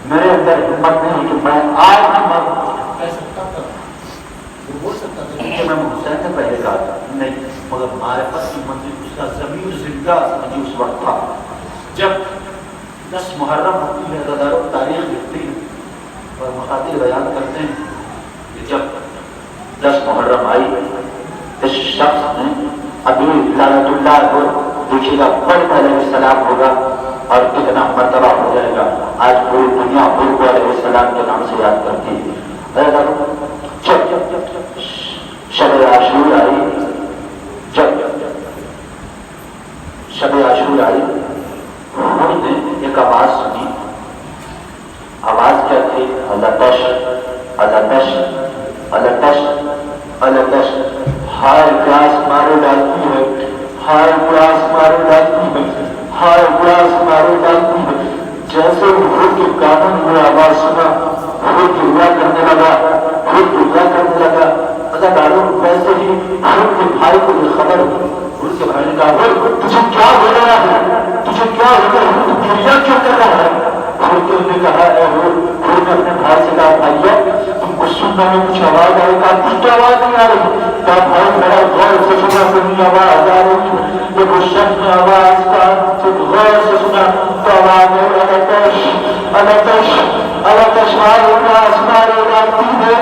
میرے اندر ہمت نہیں کہ میں آپ کی ماں کو کہہ سکتا تھا، وہ بول سکتا تھا کہ میں حسین نے پہلے کہا تھا نہیں، مگر معرفت کی منزل اس کا ضمیر زندہ سمجھی اس وقت تھا جب 10 محرم ہوتی ہے، ہزاروں تاریخ لکھتی ہے اور مخاطب بیان کرتے ہیں کہ جب 10 محرم آئی اس شخص نے ابھی لعنت اللہ کو دیکھیے گا فرد علیہ السلام ہوگا اور کتنا مرتبہ ہو جائے گا، آج پوری دنیا حضور علیہ السلام کے نام سے یاد کرتی ہے۔ جب شب عاشور آئی، جب شب عاشور آئی، حور نے ایک آواز سنی، آواز کیا تھی؟ التش التش التش التش، ہائے پیاس مارے ڈالتی ہے، ہائے پیاس مارے ڈالتی ہے، ہائے پیاس مارے ڈالتی ہے۔ جیسے حور کے کانوں میں آواز سنا، حور دعا کرنے لگا، حور دعا کرنے لگا، اداکاروں ویسے ہی حور کے بھائی کو یہ خبر ہوئی، حور کے بھائی نے کہا حور تجھے کیا ہو رہا ہے، تجھے کیا ہو رہا ہے، تو گریہ کیوں کر رہا ہے؟ حور نے کہا اے حور، حور نے اپنے بھائی سے کہا بھائیا تم کو سننے میں کچھ آواز آئے گا، کچھ تو آواز نہیں آ رہی، کہا بھائی میرا غور سے سنا کوئی آواز آ رہی ہے، جب اس شخص نے آواز کا غور سے سنا تو آواز ہے التش التش التش، ہائے پیاس مارے ڈالتی ہے،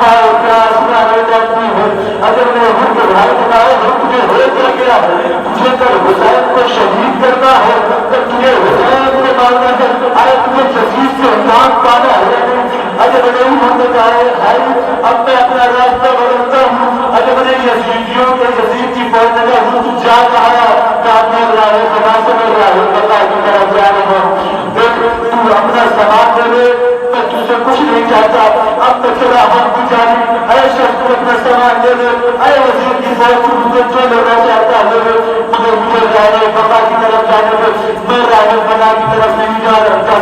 ہائے پیاس مارے ڈالتی ہے۔ اگر میں حور کے بھائی کو کہا حور تجھے ہو کیا گیا ہے، تجھے کل حسین کو شہید کرنا ہے، کل تجھے حسین کو مارنا ہے، آئے تجھے جزیز سے انعام پانا ہے، اگر میں نہیں ہوتے جائے بھائی اب میں اپنا راستہ بدلتا ہوں، اگر میں یزیدیوں کے یزید کی فوج میں ہوں تو جا کہا کہ میں راہ خدا سے میں راہ خدا کی طرف جا رہا ہوں، دیکھ تو اپنا سامان دے دے، میں تجھ سے کچھ نہیں چاہتا، اب میں چلا ہم کی جانی، اے شخص تو اپنا سامان دے دے، اے وزیر کی فوج تو مجھے جو لینا چاہتا ہے مجھے مجھے راہ خدا کی طرف جانے دے، میں راہ خدا کی طرف نہیں جا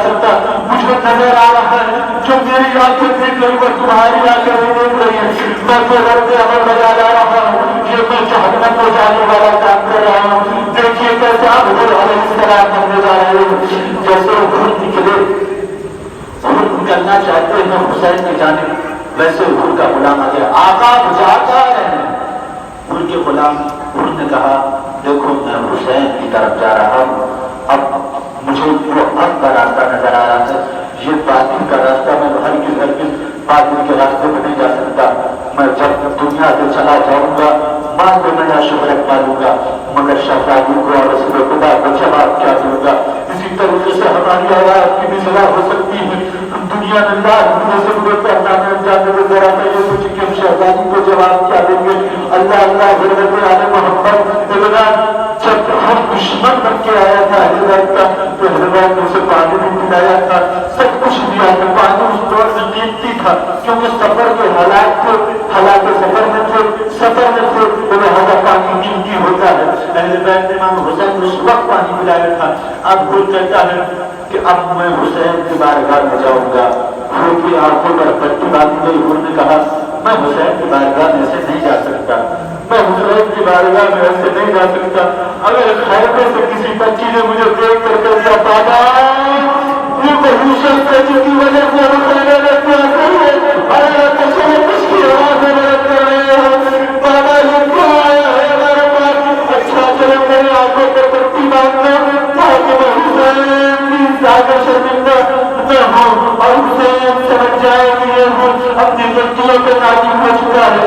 سکتا، مجھے نظر آ رہا ہے جو میری آنکھیں دیکھ رہی وہ تمہاری آنکھیں نہیں دیکھ رہی ہیں، میں تو رب عمل بجا جا رہا ہوں، یہ میں جہنم کو جانے والا کام کر رہا ہوں، دیکھیے کیسے آپ حضور علیہ السلام کرنے جا رہے ہیں، جیسے وہ حور نکلے، حور نکلنا چاہتے ہیں حسین کی جانب، ویسے حور کا غلام آ گیا، آقا بجاتا ہے، حور کے غلام، حور نے کہا دیکھو میں حسین کی طرف جا رہا ہوں، اب مجھے وہ حق کا راستہ نظر آ رہا ہے، یہ باطل کا راستہ میں ہر باطل کے راستے پہ نہیں جا سکتا، میں جب دنیا سے چلا جاؤں گا بعد میں نیا شہرت پالوں گا، مگر شہزادی کو اور رسول خدا کا جواب کیا دوں گا؟ اسی طریقے سے ہماری اولاد کی بھی صلاح ہو سکتی ہے، ہم دنیا میں لاکھ سے پہلا میں جاتے ہوئے ذرا پہ یہ سوچ کہ ہم شہزادی کو جواب کیا دیں گے؟ اللہ اللہ حضرت علی محمد جب ہم دشمن بن کے آیا تھا حضرت کا، تو حضرت نے اسے پانی بھی پلایا تھا، سب کچھ دیا تھا۔ پانی اس دور میں قیمتی تھا کیونکہ سفر کے حالات تھے، حالات سفر میں تھے، تو لہٰذا پانی قیمتی ہوتا ہے۔ اہل بیت نے امام حسین نے اس وقت پانی پلایا تھا۔ اب وہ کہتا ہے کہ اب میں حسین کی بارگاہ میں جاؤں گا، پھر کی آنکھوں پر پٹی باندھی گئی، انہوں نے کہا میں حسین کی بارگاہ میں ایسے نہیں جا سکتا، میں حسین کی بارگاہ میں ایسے نہیں جا سکتا، اگر خیر میں سے کسی بچی نے مجھے دیکھ کر کیسا پاتا یہ وہی شخص ہے جس کی وجہ سے حسین نے پیاسے ہیں اور کسی کچھ کی آواز میں مدد کر رہے ہیں، بابا یہ کیا آیا ہے ہمارے پاس؟ اچھا چلے میری آنکھوں پر پٹی باندھ دو تاکہ میں حسین کی زیادہ شرمندہ نہ ہوں اور حسین سمجھ جائے کہ یہ اپنی غلطیوں پہ نازل ہو چکا ہے۔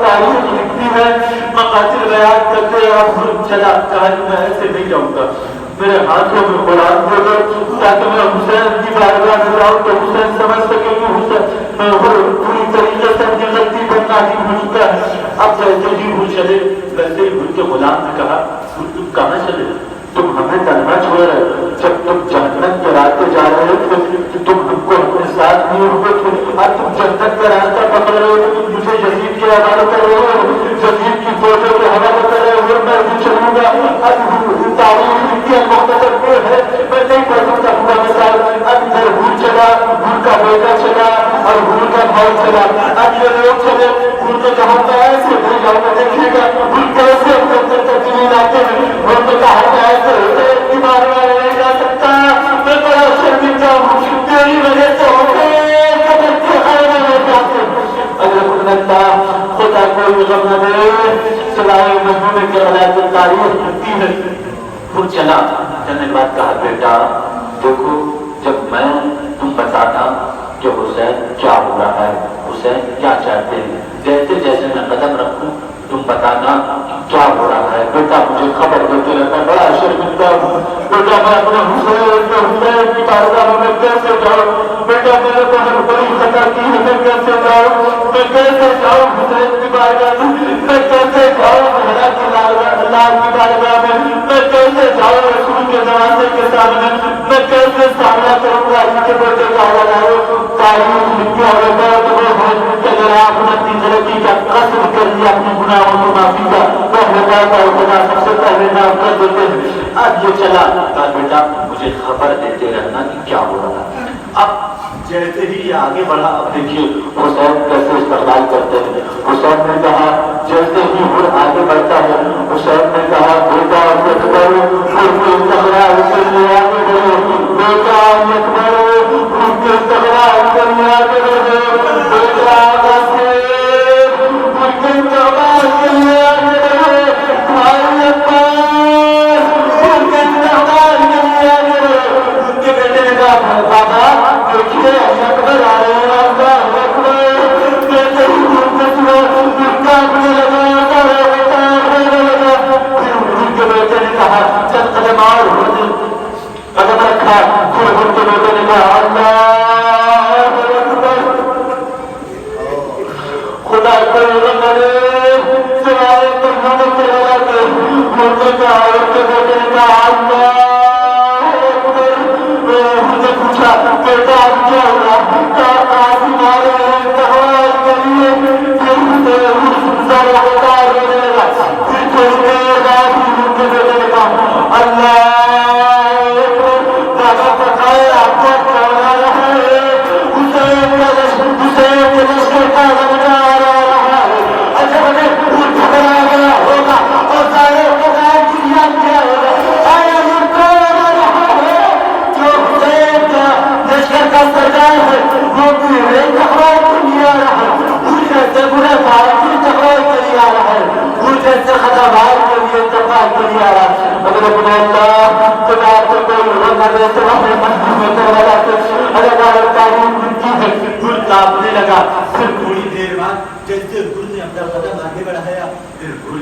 تاریخ لکھتی ہے، مقاصد بیان کرتے اور چلا کہا میں ایسے نہیں جاؤں گا، میرے ہاتھوں میں قرآن دے دو تاکہ میں حسین کی بارگاہ میں جاؤں تو حسین سمجھ سکے کہ حسین پوری طریقے سے اپنی غلطی پر نازل ہو چکا ہے۔ اب جیسے ہی وہ چلے ویسے ہی ان کے غلام نے کہا تم کہاں چلے؟ تم ہمیں تنہا چھوڑ رہے، جب تم جہنم کے راستے جا رہے تھے تم ہم کو اپنے ساتھ نہیں ہوئے تھے، اب تم جنت کا راستہ پکڑ رہے ہو، تم مجھے یزید کے حوالے کر رہے ہو، یزید کی فوجوں کے حوالے کر رہے ہو، میں بھی چلوں گا۔ اب تاریخ کی مختصر وہ ہے، میں نہیں پڑھ سکتا پورا مثال۔ اب ادھر ہور چلا، ہور کا بیٹا چلا اور ہور کا بھائی چلا، اب یہ لوگ چلے، ہور نے کہا میں ایسے نہیں جاؤں گا، دیکھیے گا ہور کیسے اندر تبدیلی لاتے ہیں، ہور نے کہا میں ایسے حسین کی بارگاہ میں نہیں جا سکتا، میں بڑا شرمندہ ہوں، تیری وجہ سے حسین کے بچے خیمے میں جاتے ہیں۔ اگر خدا کوئی غم نہ دے سوائے مجموعے کے حالات تاریخ لکھتی ہے۔ وہ چلا، چلنے کے بعد کہا بیٹا دیکھو جب میں تم بتاتا کہ حسین کیا ہو رہا ہے، حسین کیا چاہتے ہیں، جیسے جیسے میں قدم رکھوں تم بتانا کیا ہو رہا ہے۔ بیٹا مجھے خبر دیتے رہتا ہے، بڑا شرمندہ ہوں بیٹا، میں اپنے حسین کی بارگاہ میں کیسے جاؤں؟ بیٹا میرے بہت بڑی خطا کی ہے، میں کیسے جاؤں؟ میں کیسے جاؤں حسین کی بارگاہ میں؟ میں کیسے جاؤں اللہ کی بارگاہ میں؟ میں کیسے جاؤں رسول کے دروازے کے سامنے؟ میں کیسے سامنا کروں گا ان کے بیٹے کا حوالہ ہو؟ تاریخ لکھی اور بہت وہ ہے کہ اگر آپ نے اپنی غلطی کا قصد کر لیا، اپنے گناہوں کو معافی کا پہلے بات اور خدا سب سے پہلے نام کر دیتے ہیں۔ اب یہ چلا کہا بیٹا مجھے خبر دیتے رہنا کہ کیا ہو رہا ہے۔ اب جیسے ہی یہ آگے بڑھا، اب دیکھیے حسین کیسے استقبال کرتے ہیں۔ حسین نے کہا جیسے ہی وہ آگے بڑھتا ہے، حسین نے کہا بیٹا اکبر استقبال کر لیا بیٹا اکبر استقبال کر لیا بیٹا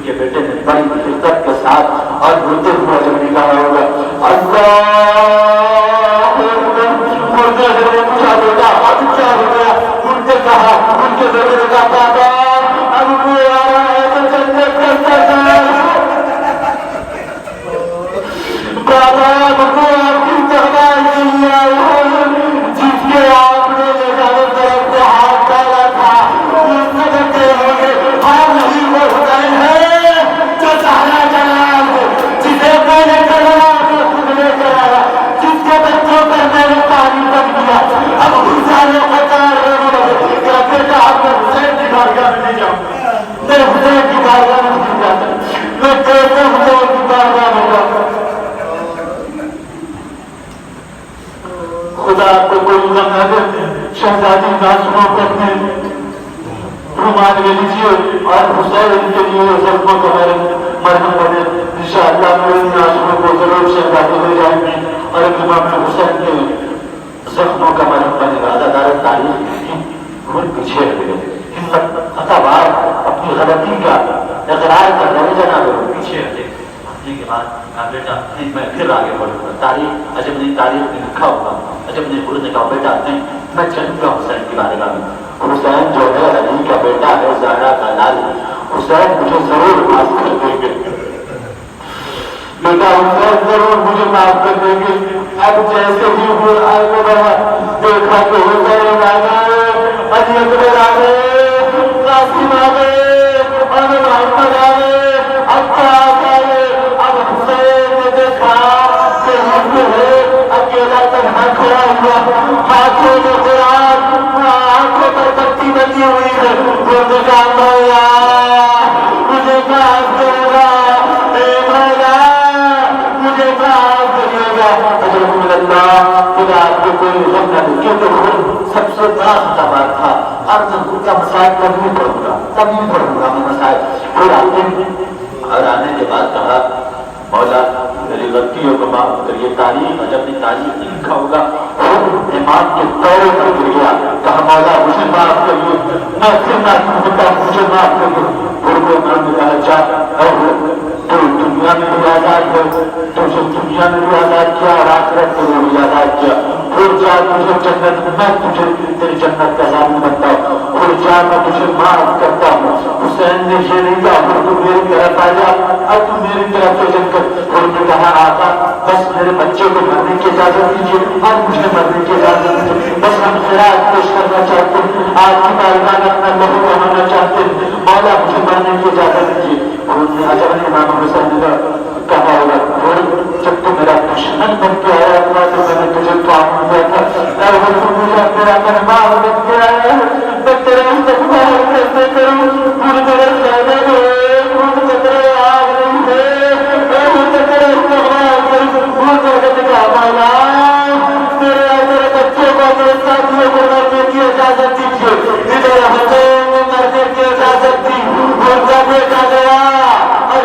کے بیٹے نے بڑی فطرت کے ساتھ اور روتے ہوئے جب نکالا ہوگا اللہ مردے نے پوچھا بیٹا اب کیا ہو گیا؟ ان نے کہا ان کے بیٹے نے کہا بابا اب کوئی آ رہا ہے تو جنت کا سردار بابا اب کو آپ کی تہوار کے لیے آئے ہیں جس کے آپ نے لے جانے طرف سے ہاتھ ڈالا تھا اس سے بچے ہوں گے ہاں وہی وہ حسین ہے جو سارا جلال جسے میں نے کرا وہ خود لے کر آیا جس کے بچوں پر میں نے پانی بن دیا اب حسین قطار رہنے لگے کیا بیٹا آپ میں حسین کی بارگاہ میں نہیں جاؤں میں حسین کی بارگاہ میں نہیں جاتا میں کیسے حسین کی بارگاہ میں جاتا خدا آپ کو کوئی غم نہ دے شہزادی ناظموں کو اپنے رومان لے لیجیے اور حسین کے لیے زخموں کو مرہم بنے انشاءاللہ میرے ناظموں کو ضرور شہزادی لے جائیں گے اور امام حسین کے زخموں کا مرہم بنے گا اداکار تاریخ کی خود پیچھے ہٹ گئے ہمت خطا بار اپنی غلطی کا اقرار کر رہے جناب پیچھے ہٹے کے بعد کہا بیٹا میں پھر آگے بڑھوں گا تاریخ عجب نہیں تاریخ میں لکھا ہوگا عجب نہیں خود نے کہا بیٹا نہیں میں چلوں گا حسین کی بارگاہ میں حسین جو ہے علی کا بیٹا ہے زہرا کا لال حسین مجھے ضرور معاف کر دیں گے بیٹا حسین ضرور مجھے معاف کر دیں گے اب جیسے بھی ہو آگے بڑھا دیکھا کہ حسین آ گئے علی اکبر آ گئے قاسم آ گئے اور محمد آ گئے عباس آ گئے اب حسین نے دیکھا کہ ہم جو ہے اکیلا تنہا کھڑا ہوا ہاتھوں میں قرآن آنکھوں پر بتی بتی ہوئی ہے وہ دیکھا مولا مجھے معاف کرے گا اے مولا مجھے معاف کرے گا اجرکم من اللہ خدا آپ کو کوئی غم نہ دے کیونکہ وہ سب سے بڑا خطابات تھا ہر ضرور کا مسائل کبھی پڑھوں گا میں مسائل پھر اور آنے کے بعد کہا مولا میری غلطیوں کو معاف کریے تاریخ جب نے تاریخ نہیں لکھا ہوگا امام کے دورے پر گر گیا کہا مولا مجھے معاف کریے میں پھر نہ ہوتا مجھے معاف کریے امام نے کہا جا تو دنیا میں بھی آزاد ہو تجھے دنیا میں بھی آزاد کیا اور آخرت کو بھی آزاد کیا پھر جا تجھے جنت میں تجھے تیری جنت کا ضامن بنتا ہوں پھر جا میں تجھے معاف کرتا ہوں حسین نے یہ نہیں کہا پھر تو میری طرف آ جا اب تو میری طرف سے جن کر پھر نے کہا آقا بس میرے بچے کو مرنے کی اجازت دیجیے اور مجھے مرنے کی اجازت دیجیے بس ہم خیرات پیش کرنا چاہتے ہیں آج کی بارگاہ میں اپنا لہو بہانا چاہتے ہیں مولا مجھے مرنے کی اجازت دیجیے عجب نے امام حسین نے کہا ہوگا جب تو میرا دشمن بن کے آیا تھا تو میں نے تجھے تعاون دیا تھا مجھے میرا مہمان بن کے آیا میں تیرا استقبال کیسے کروں پھر میرے سہنے میں خود قطرے آگ نہیں ہے میں تیرا استقبال کروں مولا میرے بچوں کو میرے ساتھیوں کو مرنے کی اجازت دیجیے ادھر حسین نے مرنے کی اجازت دی گیا اور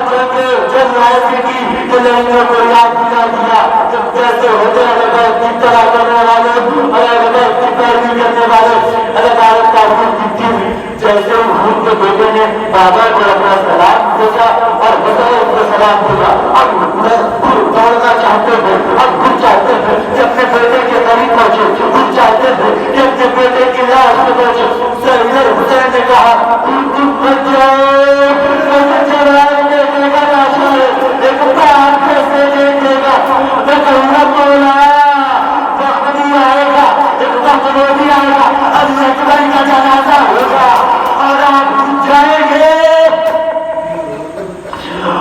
جب لائف کی لڑکیوں کو یاد دلا دیا جب کیسے ہوتے ہیں کی طرح کرنے والے الگ کی پیروی کرنے والے الگ الگ تعلیم کی تھی جیسے حضور کے بیٹے نے بابا کو اپنا سلام بھیجا اور حسین کو سلام بھیجا اب دوڑنا چاہتے تھے اب خود چاہتے تھے کہ اپنے بیٹے کے قریب پہنچے خود چاہتے تھے کہ اپنے بیٹے کی لاش میں پہنچے حسین نے کہا تم بچ جاؤ جنازہ ہوگا اور آپ جائیں گے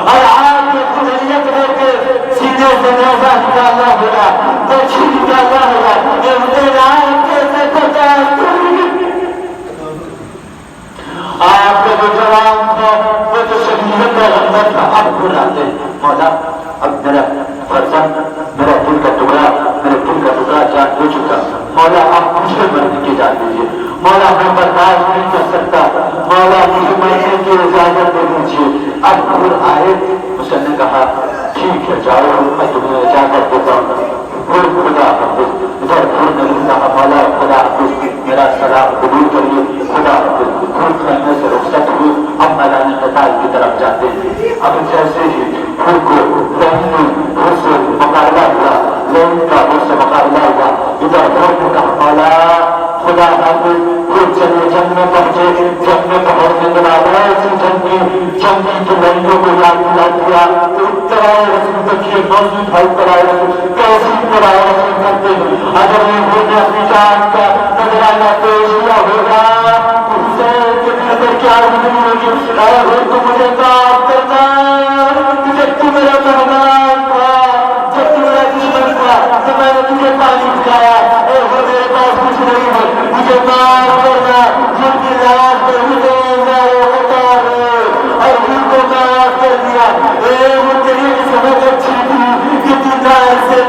اور آپ کے خدریت لے کے سیدھے جنازہ نکالنا ہوگا بچی نکالنا ہوگا یہ مجھے آپ کیسے پتا آپ کا جو جوان تھا وہ جو شریعت کا غمبر تھا اب بھول آتے مولا اب میرا فرزند میرا دل کا ٹکڑا جان ہو چکا مولا آپ مجھے مرنے کی اجازت دیجیے مولا میں برداشت نہیں کر سکتا مولا مجھے مرنے کی اجازت دے دیجیے اب خود آئے اس نے کہا ٹھیک ہے جاؤ میں تمہیں اجازت دیتا ہوں اور خدا حافظ، ادھر پھر نہیں کہا مولا خدا حافظ، میرا سلام قبول کریے خدا حافظ، پھر کھانے سے رخصت ہوئے ہم میدان قتال کی طرف جاتے ہیں۔ اب جیسے ہی پھر کو پھر سے مقابلہ ہوا، لین کا پھر سے مقابلہ ہوا، ادھر پھر نے کہا مولا خدا حافظ، پھر چلے جنگ میں پہنچے، جنگ میں پہنچنے کے بعد ایسی جنگی کی لڑیوں کو یاد دیا، اترائے رسم تکیے موجود ہے، اترائے رسم کیسی اترائے رسم کرتے ہیں، اگر انہوں نے اپنی جان کا نظرانہ پیش کیا ہوگا تو حسین کے دل پر کیا نہیں ہوگی، اے تو مجھے معاف کرنا کہ جب تو میرا مہمان تھا، جب تو میرا دشمن تھا تو میں نے تجھے پانی پلایا، اے وہ میرے پاس کچھ نہیں ہے، مجھے معاف کرنا، جن کی لاش پر حسین قطار ہے اور ان کو معاف کر دیا، اے وہ تیری سمجھ اچھی تھی کہ تو نار سے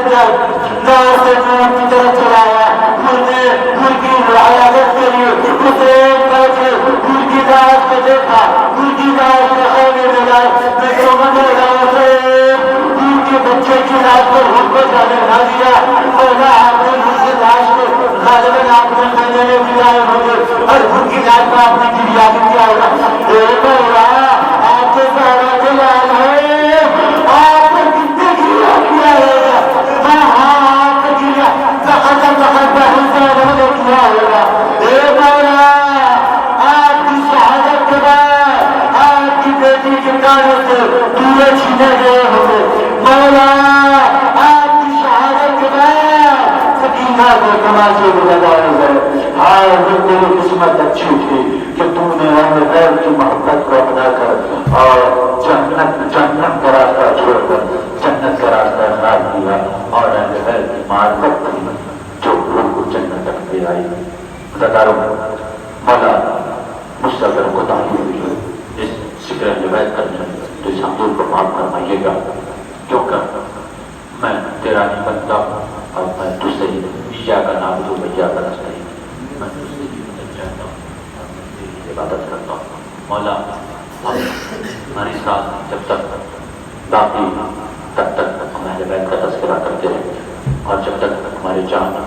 نور کی طرف چلایا، ان کی عیادت کری، حسین پہنچے، ان کی لاش کو دیکھا، ان کی لاش میں خیمے میں لائے، میں سمجھ رہا حسین ان کے بچے کی لاش پر ہم کو جانے نہ دیا، مولا آپ نے ان کی لاش کو غالباً آپ نے خیمے میں ملائے ہوگے اور ان کی لاش کو آپ نے گریا بھی کیا ہوگا، اے مولا آپ کے سارا کے لال ہے، آپ نے کتنے گریا کیا ہوگا، آپ نے گریا کیا ہوگا، اے مولا آپ کی شہادت کے بعد آپ کی بیٹی کے کانوں سے دورے چھینے گئے ہوں گے، مولا آپ کی شہادت کے بعد سکینہ کو تماشے میں لگائے گئے، ہائے وہ تیری قسمت اچھی تھی کہ تم نے اہل بیت کی محبت کو اپنا کر اور جنت کا راستہ چھوڑ کر جنت کا راستہ اختیار کیا اور اہل بیت کی معرفت کی جو ان کو جنت تک لے آئی۔ خداکاروں مولا مجھ سے اگر کوتاہی ہوئی ہے اس ذکر اہل بیت کرنے میں تو اس حضور کو معاف فرمائیے گا، کیونکہ میں تیرا نہیں بنتا ہوں اور میں تجھ سے ہی کا نعبد و کا نستعین، میں تجھ سے ہی مدد چاہتا ہوں اور میں تیری عبادت کرتا ہوں۔ مولا ہماری ساتھ جب تک باقی تب تک ہم اہل بیت کا تذکرہ کرتے رہیں اور جب تک ہماری جان